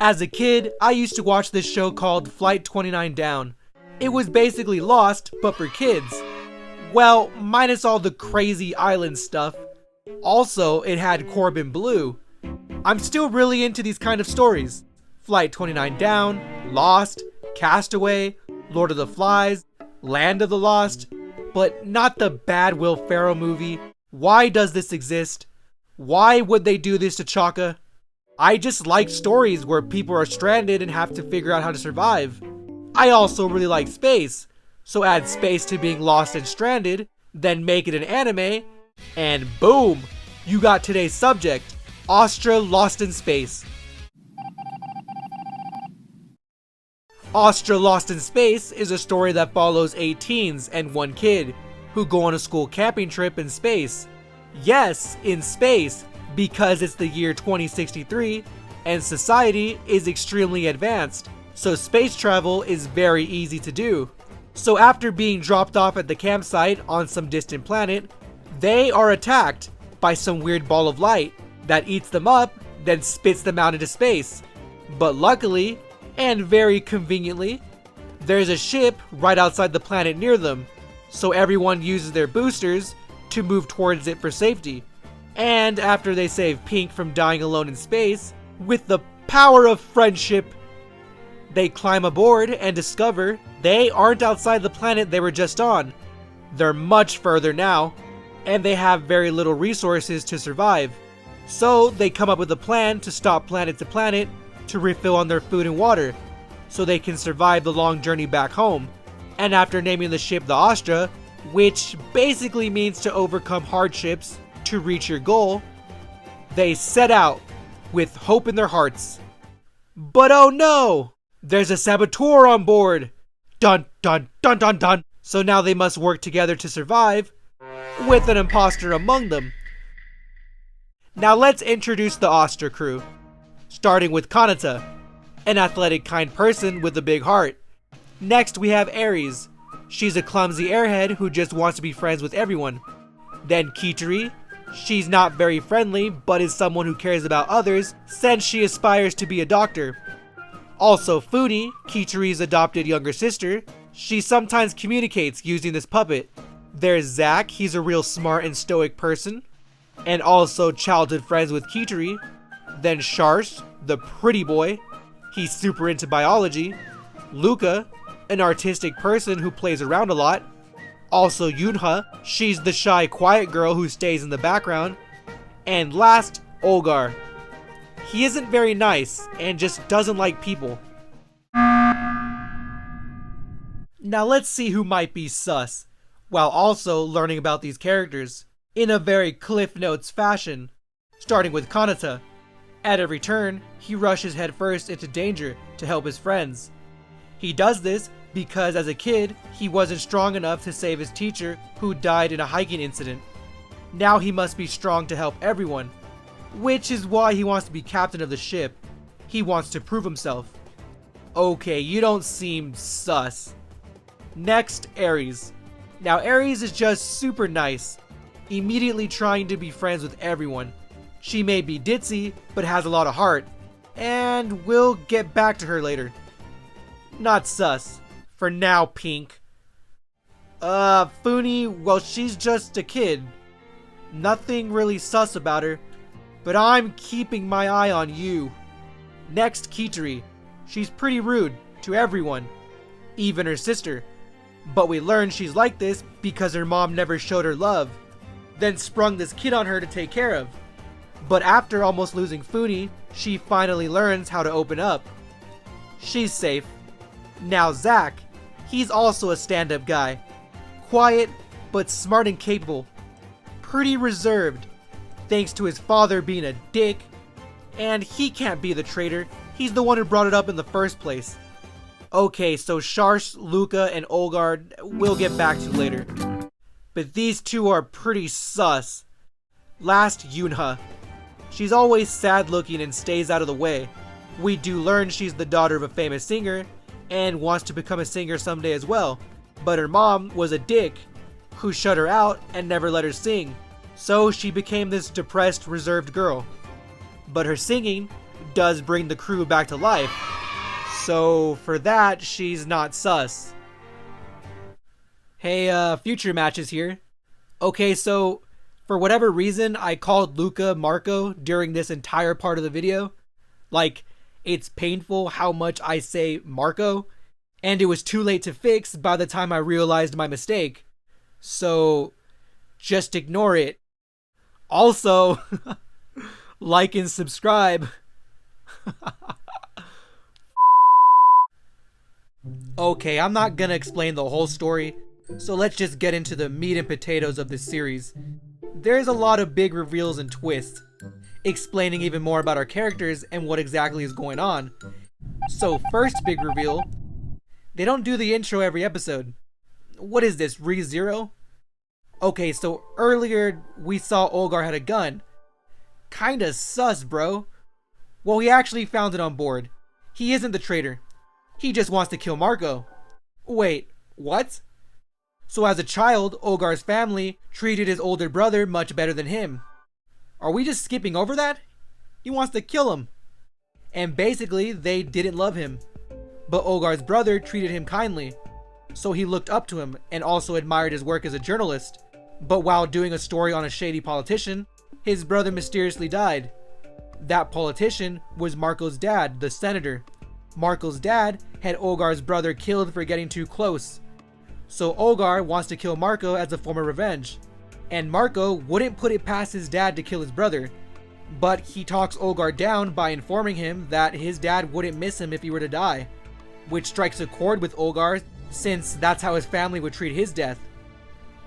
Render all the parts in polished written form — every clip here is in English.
As a kid, I used to watch this show called Flight 29 Down. It was basically Lost, but for kids. Well, minus all the crazy island stuff. Also, it had Corbin Bleu. I'm still really into these kind of stories. Flight 29 Down, Lost, Castaway, Lord of the Flies, Land of the Lost, but not the bad Will Ferrell movie. Why does this exist? Why would they do this to Chaka? I just like stories where people are stranded and have to figure out how to survive. I also really like space, so add space to being lost and stranded, then make it an anime, and boom! You got today's subject, Astra Lost in Space. Astra Lost in Space is a story that follows 8 teens and 1 kid who go on a school camping trip in space. Yes, in space, because it's the year 2063 and society is extremely advanced, so space travel is very easy to do. So after being dropped off at the campsite on some distant planet, they are attacked by some weird ball of light that eats them up, then spits them out into space. But luckily, and very conveniently, there's a ship right outside the planet near them, so everyone uses their boosters to move towards it for safety. And after they save Pink from dying alone in space, with the power of friendship, they climb aboard and discover they aren't outside the planet they were just on. They're much further now, and they have very little resources to survive. So they come up with a plan to stop planet to planet to refill on their food and water, so they can survive the long journey back home. And after naming the ship the Astra, which basically means to overcome hardships to reach your goal, they set out with hope in their hearts. But oh no! There's a saboteur on board! Dun dun dun dun dun! So now they must work together to survive, with an imposter among them. Now let's introduce the Astra crew, starting with Kanata, an athletic kind person with a big heart. Next we have Aries. She's a clumsy airhead who just wants to be friends with everyone. Then Kitari. She's not very friendly, but is someone who cares about others since she aspires to be a doctor. Also Funi, Kitari's adopted younger sister. She sometimes communicates using this puppet. There's Zach, he's a real smart and stoic person, and also childhood friends with Kitari. Then Sharsh, the pretty boy. He's super into biology. Luca, an artistic person who plays around a lot. Also Yunha, she's the shy, quiet girl who stays in the background. And last, Olgar. He isn't very nice and just doesn't like people. Now let's see who might be sus, while also learning about these characters, in a very Cliff Notes fashion, starting with Kanata. At every turn, he rushes headfirst into danger to help his friends. He does this because as a kid, he wasn't strong enough to save his teacher who died in a hiking incident. Now he must be strong to help everyone, which is why he wants to be captain of the ship. He wants to prove himself. Okay, you don't seem sus. Next, Aries. Now Aries is just super nice, immediately trying to be friends with everyone. She may be ditzy, but has a lot of heart, and we'll get back to her later. Not sus. For now, Pink. Funi, well, she's just a kid. Nothing really sus about her, but I'm keeping my eye on you. Next, Kitari. She's pretty rude to everyone, even her sister. But we learn she's like this because her mom never showed her love, then sprung this kid on her to take care of. But after almost losing Funi, she finally learns how to open up. She's safe. Now Zach. He's also a stand-up guy. Quiet, but smart and capable. Pretty reserved, thanks to his father being a dick. And he can't be the traitor. He's the one who brought it up in the first place. Okay, so Sharsh, Luca, and Olgar we'll get back to later. But these two are pretty sus. Last, Yunha. She's always sad looking and stays out of the way. We do learn she's the daughter of a famous singer and wants to become a singer someday as well. But her mom was a dick who shut her out and never let her sing. So she became this depressed, reserved girl. But her singing does bring the crew back to life. So for that, she's not sus. Hey, future matches here. Okay, so for whatever reason, I called Luca Marco during this entire part of the video. Like, it's painful how much I say Marco, and it was too late to fix by the time I realized my mistake. So, just ignore it. Also, like and subscribe. Okay, I'm not gonna explain the whole story, so let's just get into the meat and potatoes of this series. There's a lot of big reveals and twists, explaining even more about our characters and what exactly is going on. So first big reveal, they don't do the intro every episode. What is this, ReZero? Okay, so earlier we saw Olgar had a gun. Kinda sus, bro. Well, he actually found it on board. He isn't the traitor. He just wants to kill Marco. Wait, what? So as a child, Olgar's family treated his older brother much better than him. Are we just skipping over that? He wants to kill him. And basically, they didn't love him. But Olgar's brother treated him kindly. So he looked up to him and also admired his work as a journalist. But while doing a story on a shady politician, his brother mysteriously died. That politician was Marco's dad, the senator. Marco's dad had Olgar's brother killed for getting too close. So Olgar wants to kill Marco as a form of revenge. And Marco wouldn't put it past his dad to kill his brother. But he talks Olgar down by informing him that his dad wouldn't miss him if he were to die. Which strikes a chord with Olgar, since that's how his family would treat his death.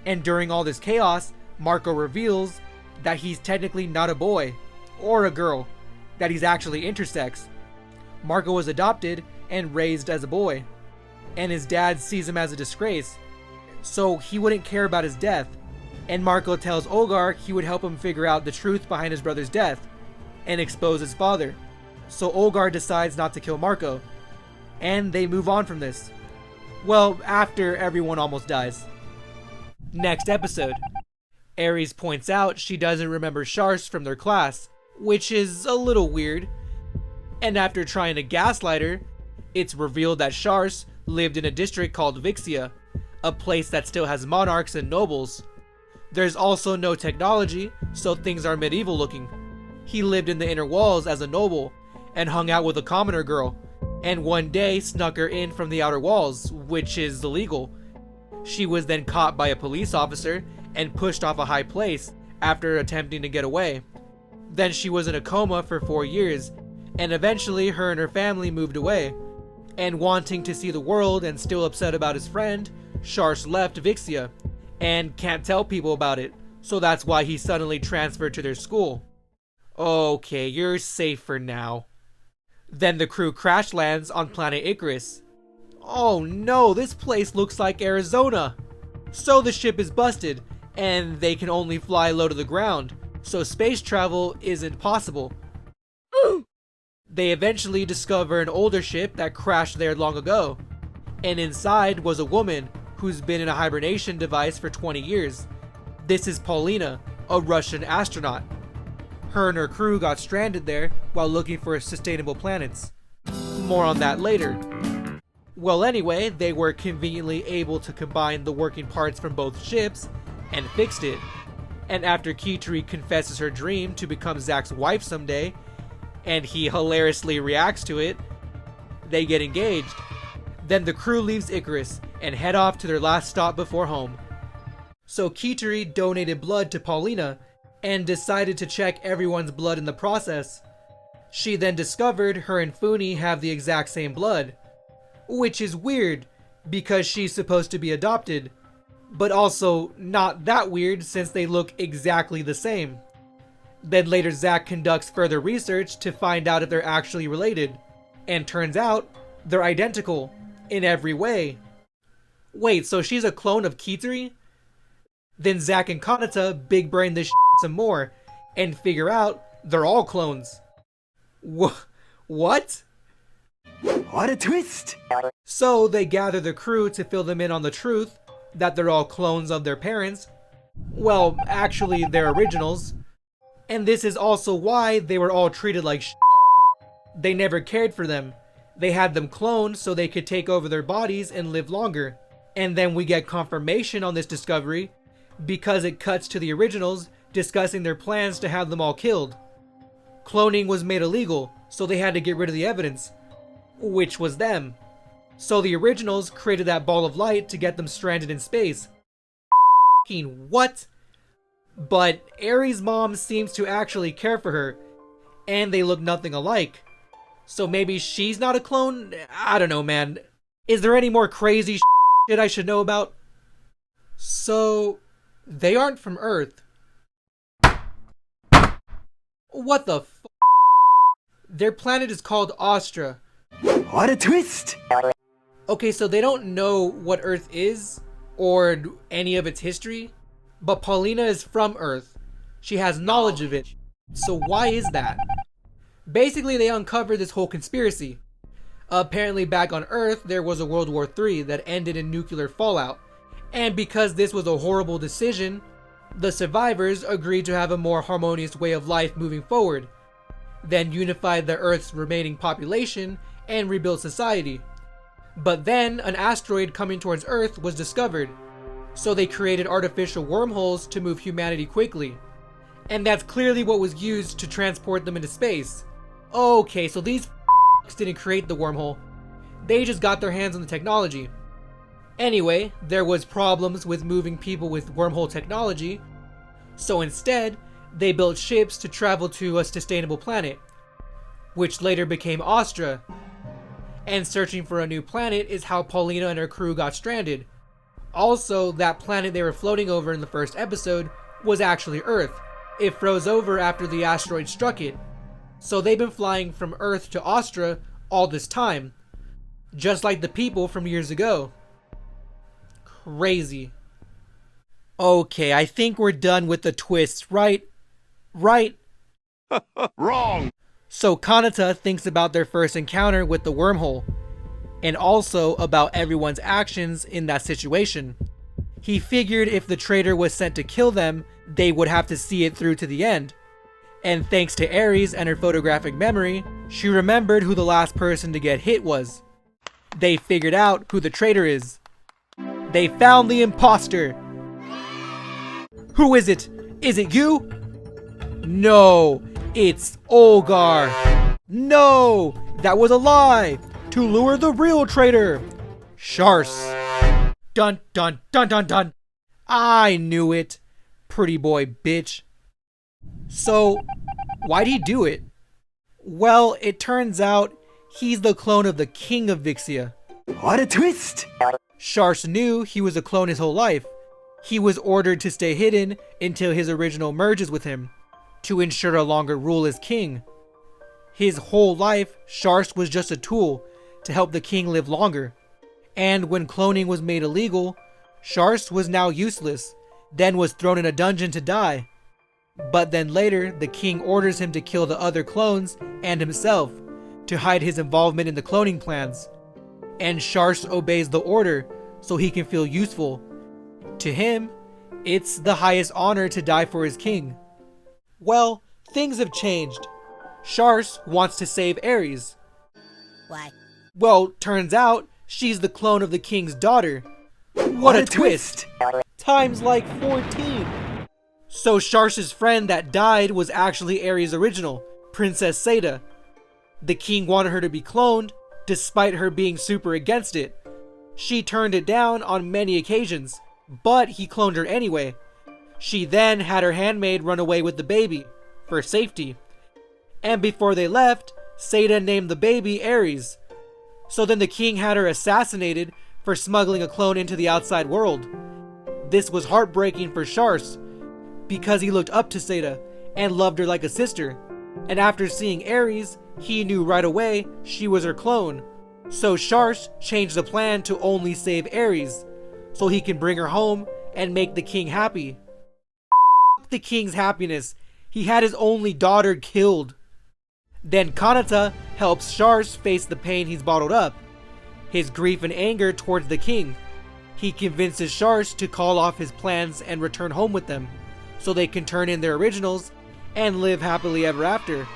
And during all this chaos, Marco reveals that he's technically not a boy or a girl, that he's actually intersex. Marco was adopted and raised as a boy, and his dad sees him as a disgrace, so he wouldn't care about his death. And Marco tells Olgar he would help him figure out the truth behind his brother's death and expose his father. So Olgar decides not to kill Marco, and they move on from this. Well, after everyone almost dies. Next episode, Ares points out she doesn't remember Shars from their class, which is a little weird. And after trying to gaslight her, it's revealed that Shars lived in a district called Vixia, a place that still has monarchs and nobles. There's also no technology, so things are medieval looking. He lived in the inner walls as a noble, and hung out with a commoner girl, and one day snuck her in from the outer walls, which is illegal. She was then caught by a police officer and pushed off a high place after attempting to get away. Then she was in a coma for 4 years, and eventually her and her family moved away. And wanting to see the world and still upset about his friend, Shars left Vixia, and can't tell people about it, so that's why he suddenly transferred to their school. Okay, you're safe for now. Then the crew crash lands on planet Icarus. Oh no, this place looks like Arizona! So the ship is busted, and they can only fly low to the ground, so space travel isn't possible. They eventually discover an older ship that crashed there long ago, and inside was a woman who's been in a hibernation device for 20 years. This is Paulina, a Russian astronaut. Her and her crew got stranded there while looking for sustainable planets. More on that later. Well, anyway, they were conveniently able to combine the working parts from both ships and fixed it. And after Kitari confesses her dream to become Zack's wife someday, and he hilariously reacts to it, they get engaged. Then the crew leaves Icarus and head off to their last stop before home. So Kitari donated blood to Paulina and decided to check everyone's blood in the process. She then discovered her and Funi have the exact same blood, which is weird because she's supposed to be adopted, but also not that weird since they look exactly the same. Then later Zack conducts further research to find out if they're actually related, and turns out they're identical in every way. Wait, so she's a clone of Kitari? Then Zack and Kanata big brain this some more and figure out they're all clones. What? What a twist! So they gather the crew to fill them in on the truth that they're all clones of their parents. Well, actually they're originals. And this is also why they were all treated like They never cared for them. They had them cloned so they could take over their bodies and live longer. And then we get confirmation on this discovery because it cuts to the originals discussing their plans to have them all killed. Cloning was made illegal, so they had to get rid of the evidence, which was them. So the originals created that ball of light to get them stranded in space. What? But Ares' mom seems to actually care for her, and they look nothing alike. So maybe she's not a clone? I don't know, man. Is there any more crazy shit I should know about? So, they aren't from Earth. What the f***? Their planet is called Astra. What a twist! Okay, so they don't know what Earth is, or any of its history, but Paulina is from Earth. She has knowledge of it. So why is that? Basically, they uncovered this whole conspiracy. Apparently back on Earth, there was a World War III that ended in nuclear fallout. And because this was a horrible decision, the survivors agreed to have a more harmonious way of life moving forward, then unified the Earth's remaining population and rebuilt society. But then an asteroid coming towards Earth was discovered, so they created artificial wormholes to move humanity quickly. And that's clearly what was used to transport them into space. Okay, so these didn't create the wormhole. They just got their hands on the technology. Anyway, there was problems with moving people with wormhole technology, so instead, they built ships to travel to a sustainable planet, which later became Astra. And searching for a new planet is how Paulina and her crew got stranded. Also, that planet they were floating over in the first episode was actually Earth. It froze over after the asteroid struck it. So they've been flying from Earth to Astra all this time, just like the people from years ago. Crazy. Okay, I think we're done with the twists, right? Right? Wrong! So Kanata thinks about their first encounter with the wormhole, and also about everyone's actions in that situation. He figured if the traitor was sent to kill them, they would have to see it through to the end. And thanks to Ares and her photographic memory, she remembered who the last person to get hit was. They figured out who the traitor is. They found the imposter! Who is it? Is it you? No, it's Olgar! No, that was a lie! To lure the real traitor! Shars! Dun dun dun dun dun! I knew it! Pretty boy bitch. So, why'd he do it? Well, it turns out he's the clone of the king of Vixia. What a twist! Shars knew he was a clone his whole life. He was ordered to stay hidden until his original merges with him, to ensure a longer rule as king. His whole life, Shars was just a tool to help the king live longer. And when cloning was made illegal, Shars was now useless, then was thrown in a dungeon to die. But then later, the king orders him to kill the other clones and himself, to hide his involvement in the cloning plans. And Shars obeys the order so he can feel useful. To him, it's the highest honor to die for his king. Well, things have changed. Shars wants to save Ares. Why? Well, turns out she's the clone of the king's daughter. What a twist! Times like 14. So Shars' friend that died was actually Ares' original, Princess Seda. The king wanted her to be cloned, despite her being super against it. She turned it down on many occasions, but he cloned her anyway. She then had her handmaid run away with the baby, for safety. And before they left, Seda named the baby Ares. So then the king had her assassinated for smuggling a clone into the outside world. This was heartbreaking for Shars, because he looked up to Seda and loved her like a sister. And after seeing Ares, he knew right away she was her clone. So Shars changed the plan to only save Ares, so he can bring her home and make the king happy. The king's happiness. He had his only daughter killed. Then Kanata helps Shars face the pain he's bottled up, his grief and anger towards the king. He convinces Shars to call off his plans and return home with them, so they can turn in their originals and live happily ever after.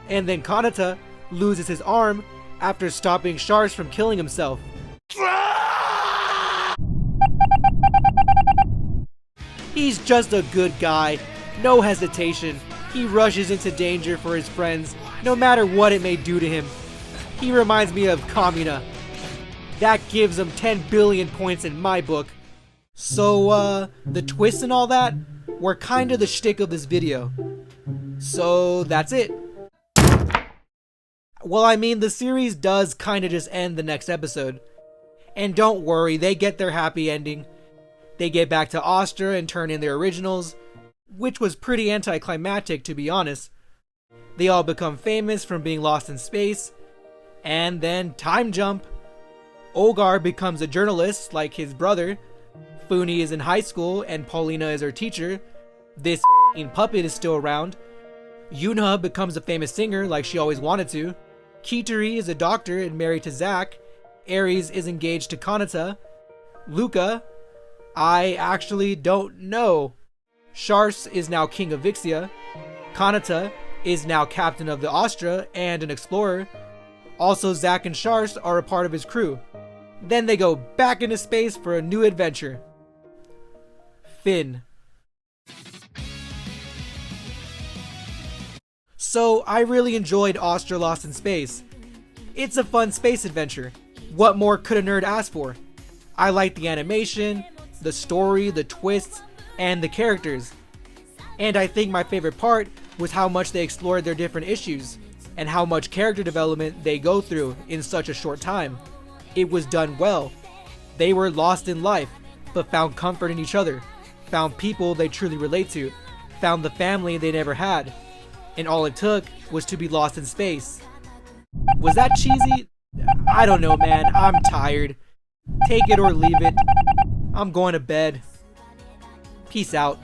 And then Kanata loses his arm after stopping Shars from killing himself. He's just a good guy, no hesitation. He rushes into danger for his friends, no matter what it may do to him. He reminds me of Kamina. That gives him 10 billion points in my book. So, the twists and all that were kinda the shtick of this video. So, that's it. Well, I mean, the series does kinda just end the next episode. And don't worry, they get their happy ending. They get back to Astra and turn in their originals, which was pretty anticlimactic to be honest. They all become famous from being lost in space, and then time jump. Ogar becomes a journalist like his brother, Funi is in high school and Paulina is her teacher, this puppet is still around, Yuna becomes a famous singer like she always wanted to, Kitari is a doctor and married to Zack, Ares is engaged to Kanata, Luca, I actually don't know. Shars is now king of Vixia, Kanata is now captain of the Astra and an explorer. Also, Zack and Shars are a part of his crew. Then they go back into space for a new adventure. Finn. So, I really enjoyed Astra Lost in Space. It's a fun space adventure. What more could a nerd ask for? I liked the animation, the story, the twists, and the characters. And I think my favorite part was how much they explored their different issues, and how much character development they go through in such a short time. It was done well. They were lost in life, but found comfort in each other, found people they truly relate to, found the family they never had, and all it took was to be lost in space. Was that cheesy? I don't know, man. I'm tired. Take it or leave it. I'm going to bed. Peace out.